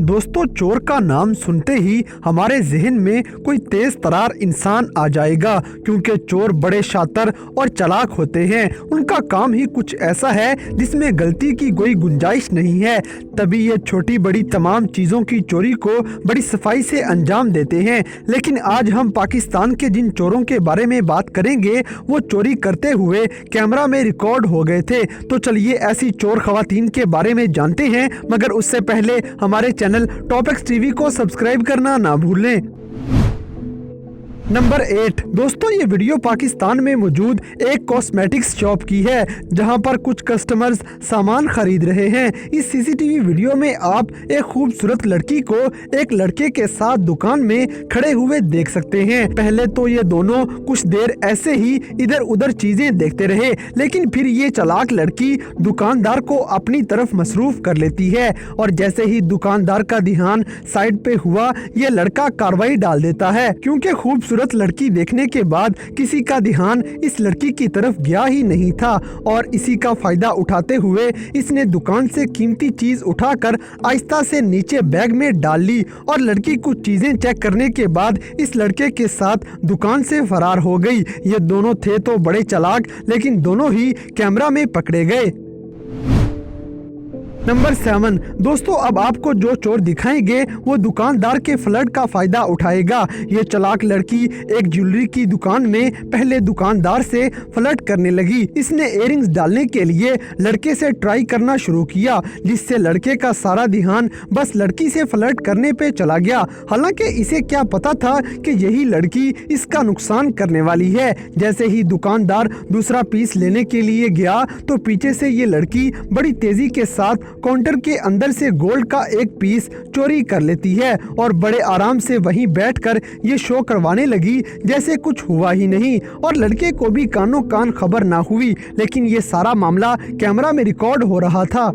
दोस्तों, चोर का नाम सुनते ही हमारे जहन में कोई तेज तरार इंसान आ जाएगा, क्योंकि चोर बड़े शातिर और चालाक होते हैं। उनका काम ही कुछ ऐसा है जिसमें गलती की कोई गुंजाइश नहीं है। तभी ये छोटी बड़ी तमाम चीज़ों की चोरी को बड़ी सफाई से अंजाम देते हैं। लेकिन आज हम पाकिस्तान के जिन चोरों के बारे में बात करेंगे, वो चोरी करते हुए कैमरा में रिकॉर्ड हो गए थे। तो चलिए ऐसी चोर खवातीन के बारे में जानते हैं, मगर उससे पहले हमारे चैनल टॉपिक्स टीवी को सब्सक्राइब करना ना भूलें। नंबर 8। दोस्तों, ये वीडियो पाकिस्तान में मौजूद एक कॉस्मेटिक्स शॉप की है, जहां पर कुछ कस्टमर्स सामान खरीद रहे हैं। इस सीसीटीवी वीडियो में आप एक खूबसूरत लड़की को एक लड़के के साथ दुकान में खड़े हुए देख सकते हैं। पहले तो ये दोनों कुछ देर ऐसे ही इधर उधर चीजें देखते रहे, लेकिन फिर ये चालाक लड़की दुकानदार को अपनी तरफ मसरूफ कर लेती है, और जैसे ही दुकानदार का ध्यान साइड पे हुआ, ये लड़का कार्रवाई डाल देता है, क्योंकि खूबसूरत लड़की देखने के बाद किसी का ध्यान इस लड़की की तरफ गया ही नहीं था। और इसी का फायदा उठाते हुए इसने दुकान से कीमती चीज उठाकर आहिस्ता से नीचे बैग में डाल ली, और लड़की कुछ चीजें चेक करने के बाद इस लड़के के साथ दुकान से फरार हो गई। ये दोनों थे तो बड़े चालाक, लेकिन दोनों ही कैमरा में पकड़े गए। नंबर 7। दोस्तों, अब आपको जो चोर दिखाएंगे वो दुकानदार के फ्लर्ट का फायदा उठाएगा। ये चालाक लड़की एक ज्वेलरी की दुकान में पहले दुकानदार से फ्लर्ट करने लगी। इसने इयररिंग्स डालने के लिए लड़के से ट्राई करना शुरू किया, जिससे लड़के का सारा ध्यान बस लड़की से फ्लर्ट करने पे चला गया। हालांकि इसे क्या पता था कि यही लड़की इसका नुकसान करने वाली है। जैसे ही दुकानदार दूसरा पीस लेने के लिए गया, तो पीछे से ये लड़की बड़ी तेजी के साथ काउंटर के अंदर से गोल्ड का एक पीस चोरी कर लेती है, और बड़े आराम से वहीं बैठकर ये शो करवाने लगी जैसे कुछ हुआ ही नहीं। और लड़के को भी कानों कान खबर ना हुई, लेकिन ये सारा मामला कैमरा में रिकॉर्ड हो रहा था।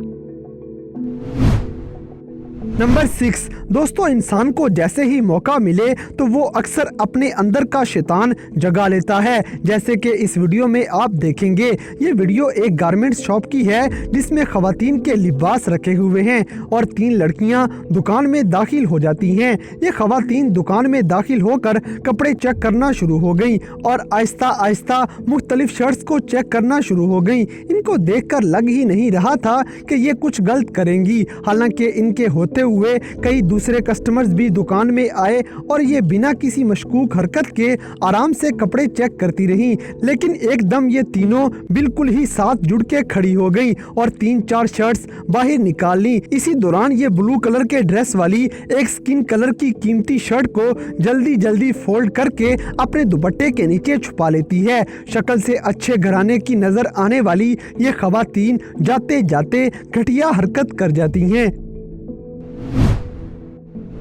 नंबर 6। दोस्तों, इंसान को जैसे ही मौका मिले तो वो अक्सर अपने अंदर का शैतान जगा लेता है। जैसे कि इस वीडियो में आप देखेंगे, ये वीडियो एक गारमेंट्स शॉप की है, जिसमें खवातीन के लिबास रखे हुए हैं, और 3 लड़कियां दुकान में दाखिल हो जाती हैं। ये खवातीन दुकान में दाखिल होकर कपड़े चेक करना शुरू हो गई, और आहिस्ता आहिस्ता मुख्तलिफ शर्ट्स को चेक करना शुरू हो गई। इनको देखकर लग ही नहीं रहा था कि ये कुछ गलत करेंगी। हालांकि इनके होते हुए कई दूसरे कस्टमर्स भी दुकान में आए, और ये बिना किसी मशकूक हरकत के आराम से कपड़े चेक करती रहीं। लेकिन एकदम ये तीनों बिल्कुल ही साथ जुड़ के खड़ी हो गई और 3-4 शर्ट्स बाहर निकाल ली। इसी दौरान ये ब्लू कलर के ड्रेस वाली एक स्किन कलर की कीमती शर्ट को जल्दी जल्दी फोल्ड करके अपने दुपट्टे के नीचे छुपा लेती है। शक्ल से अच्छे घराने की नजर आने वाली ये खवातीन जाते जाते घटिया हरकत कर जाती हैं।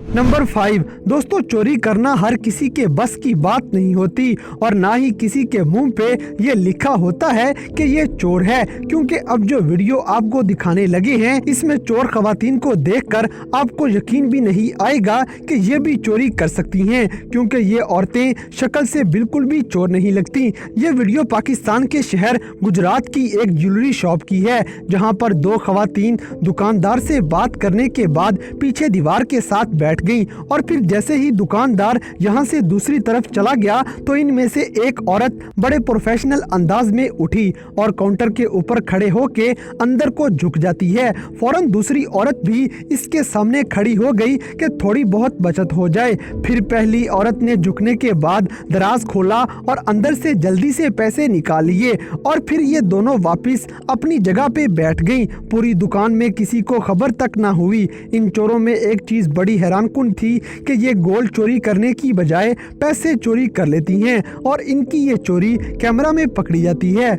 नंबर 5। दोस्तों, चोरी करना हर किसी के बस की बात नहीं होती, और ना ही किसी के मुंह पे ये लिखा होता है कि ये चोर है, क्योंकि अब जो वीडियो आपको दिखाने लगे हैं, इसमें चोर खवातीन को देखकर आपको यकीन भी नहीं आएगा कि ये भी चोरी कर सकती हैं, क्योंकि ये औरतें शक्ल से बिल्कुल भी चोर नहीं लगती। ये वीडियो पाकिस्तान के शहर गुजरात की एक ज्वेलरी शॉप की है, जहाँ पर 2 खवातीन दुकानदार से बात करने के बाद पीछे दीवार के साथ बैठ गई, और फिर जैसे ही दुकानदार यहाँ से दूसरी तरफ चला गया, तो इनमें से एक औरत बड़े प्रोफेशनल अंदाज में उठी और काउंटर के ऊपर खड़े होके अंदर को झुक जाती है। फौरन दूसरी औरत भी इसके सामने खड़ी हो गई कि थोड़ी बहुत बचत हो जाए। फिर पहली औरत ने झुकने के बाद दराज खोला और अंदर से जल्दी से पैसे निकाल लिए, और फिर ये दोनों वापस अपनी जगह पे बैठ गई। पूरी दुकान में किसी को खबर तक ना हुई। इन चोरों में एक चीज बड़ी हैरान थी कि ये गोल्ड चोरी करने की बजाय पैसे चोरी कर लेती हैं, और इनकी ये चोरी कैमरा में पकड़ी जाती है।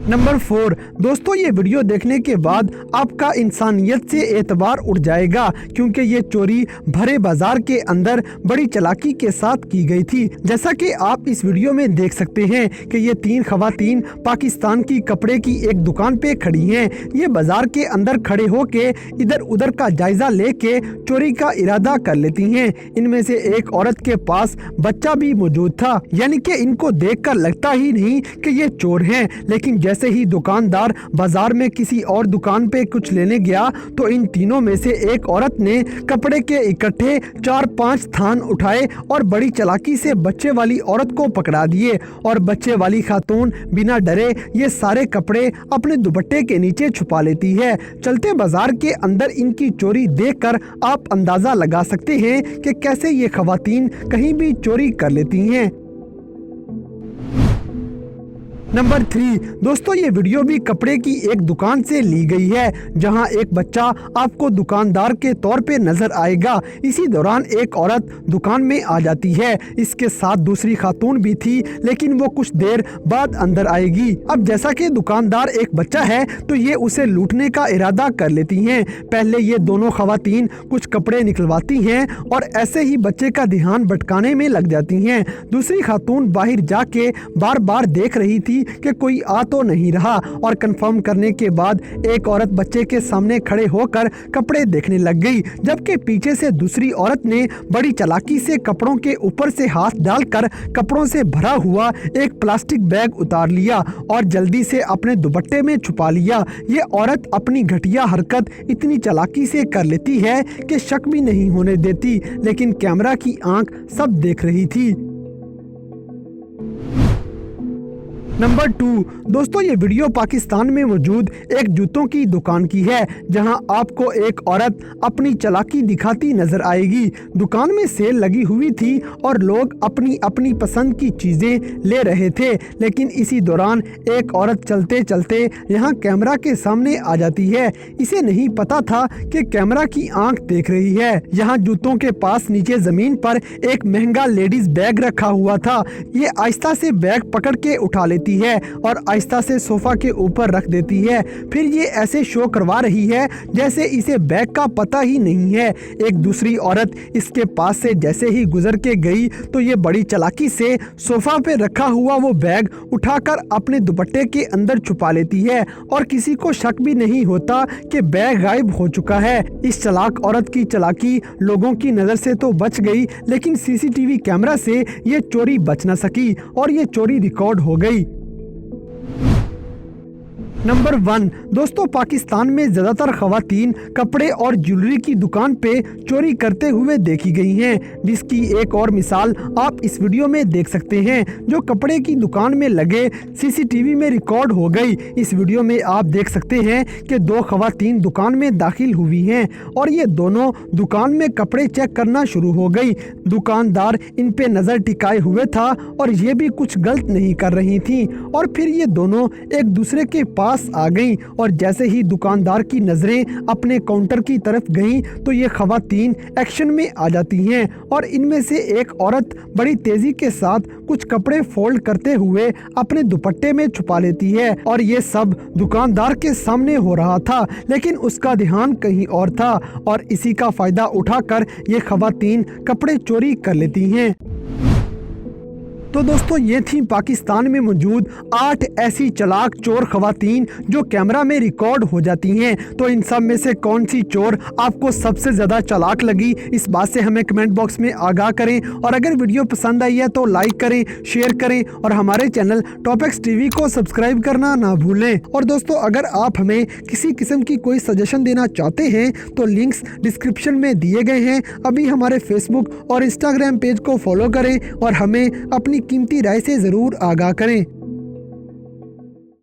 नंबर 4। दोस्तों, ये वीडियो देखने के बाद आपका इंसानियत से एतबार उठ जाएगा, क्योंकि ये चोरी भरे बाजार के अंदर बड़ी चालाकी के साथ की गई थी। जैसा कि आप इस वीडियो में देख सकते हैं कि ये 3 खवातीन पाकिस्तान की कपड़े की एक दुकान पे खड़ी हैं। ये बाजार के अंदर खड़े होके इधर उधर का जायजा लेके चोरी का इरादा कर लेती हैं। इनमें से एक औरत के पास बच्चा भी मौजूद था, यानी कि इनको देखकर लगता ही नहीं कि ये चोर हैं। लेकिन जैसे ही दुकानदार बाजार में किसी और दुकान पे कुछ लेने गया तो इन तीनों में से एक औरत ने कपड़े के इकट्ठे 4-5 थान उठाए और बड़ी चालाकी से बच्चे वाली औरत को पकड़ा दिए और बच्चे वाली खातून बिना डरे ये सारे कपड़े अपने दुपट्टे के नीचे छुपा लेती है। चलते बाजार के अंदर इनकी चोरी देखकर आप अंदाजा लगा सकते हैं कि कैसे ये खवातीन कहीं भी चोरी कर लेती हैं। नंबर 3 दोस्तों, ये वीडियो भी कपड़े की एक दुकान से ली गई है जहां एक बच्चा आपको दुकानदार के तौर पे नजर आएगा। इसी दौरान एक औरत दुकान में आ जाती है, इसके साथ दूसरी खातून भी थी, लेकिन वो कुछ देर बाद अंदर आएगी। अब जैसा कि दुकानदार एक बच्चा है तो ये उसे लूटने का इरादा कर लेती हैं। पहले ये दोनों खवातीन कुछ कपड़े निकलवाती हैं और ऐसे ही बच्चे का ध्यान भटकाने में लग जाती हैं। दूसरी खातून बाहर जाके बार बार देख रही थी कि कोई आ तो नहीं रहा और कंफर्म करने के बाद एक औरत बच्चे के सामने खड़े होकर कपड़े देखने लग गई, जबकि पीछे से दूसरी औरत ने बड़ी चालाकी से कपड़ों के ऊपर से हाथ डालकर कपड़ों से भरा हुआ एक प्लास्टिक बैग उतार लिया और जल्दी से अपने दुपट्टे में छुपा लिया। ये औरत अपनी घटिया हरकत इतनी चालाकी से कर लेती है कि शक भी नहीं होने देती, लेकिन कैमरा की आंख सब देख रही थी। नंबर 2 दोस्तों, ये वीडियो पाकिस्तान में मौजूद एक जूतों की दुकान की है जहां आपको एक औरत अपनी चालाकी दिखाती नजर आएगी। दुकान में सेल लगी हुई थी और लोग अपनी अपनी पसंद की चीजें ले रहे थे, लेकिन इसी दौरान एक औरत चलते चलते यहां कैमरा के सामने आ जाती है। इसे नहीं पता था कि कैमरा की आंख देख रही है। यहाँ जूतों के पास नीचे जमीन पर एक महंगा लेडीज बैग रखा हुआ था। ये आहिस्ता से बैग पकड़ के उठा लेती है और आहिस्ता से सोफा के ऊपर रख देती है। फिर ये ऐसे शो करवा रही है जैसे इसे बैग का पता ही नहीं है। एक दूसरी औरत इसके पास से जैसे ही गुजर के गई तो ये बड़ी चालाकी से सोफा पे रखा हुआ वो बैग उठाकर अपने दुपट्टे के अंदर छुपा लेती है और किसी को शक भी नहीं होता कि बैग गायब हो चुका है। इस चालाक औरत की चालाकी लोगों की नजर से तो बच गई, लेकिन सीसीटीवी कैमरा से ये चोरी बच न सकी और ये चोरी रिकॉर्ड हो गई। नंबर 1 दोस्तों, पाकिस्तान में ज़्यादातर खवातीन कपड़े और ज्वेलरी की दुकान पे चोरी करते हुए देखी गई हैं, जिसकी एक और मिसाल आप इस वीडियो में देख सकते हैं जो कपड़े की दुकान में लगे सीसीटीवी में रिकॉर्ड हो गई। इस वीडियो में आप देख सकते हैं कि 2 खवातीन दुकान में दाखिल हुई हैं और ये दोनों दुकान में कपड़े चेक करना शुरू हो गई। दुकानदार इन पे नज़र टिकाए हुए था और ये भी कुछ गलत नहीं कर रही थी और फिर ये दोनों एक दूसरे के पास आ गई और जैसे ही दुकानदार की नजरें अपने काउंटर की तरफ गईं तो ये खवातीन एक्शन में आ जाती हैं और इनमें से एक औरत बड़ी तेजी के साथ कुछ कपड़े फोल्ड करते हुए अपने दुपट्टे में छुपा लेती है और ये सब दुकानदार के सामने हो रहा था, लेकिन उसका ध्यान कहीं और था और इसी का फायदा उठाकर ये खवातीन कपड़े चोरी कर लेती हैं। तो दोस्तों, ये थी पाकिस्तान में मौजूद 8 ऐसी चालाक चोर खवातीन जो कैमरा में रिकॉर्ड हो जाती हैं। तो इन सब में से कौन सी चोर आपको सबसे ज़्यादा चालाक लगी, इस बात से हमें कमेंट बॉक्स में आगाह करें और अगर वीडियो पसंद आई है तो लाइक करें, शेयर करें और हमारे चैनल टॉपिक्स टीवी को सब्सक्राइब करना ना भूलें। और दोस्तों, अगर आप हमें किसी किस्म की कोई सजेशन देना चाहते हैं तो लिंक्स डिस्क्रिप्शन में दिए गए हैं। अभी हमारे फेसबुक और इंस्टाग्राम पेज को फॉलो करें और हमें अपनी कीमती राय से ज़रूर आगाह करें।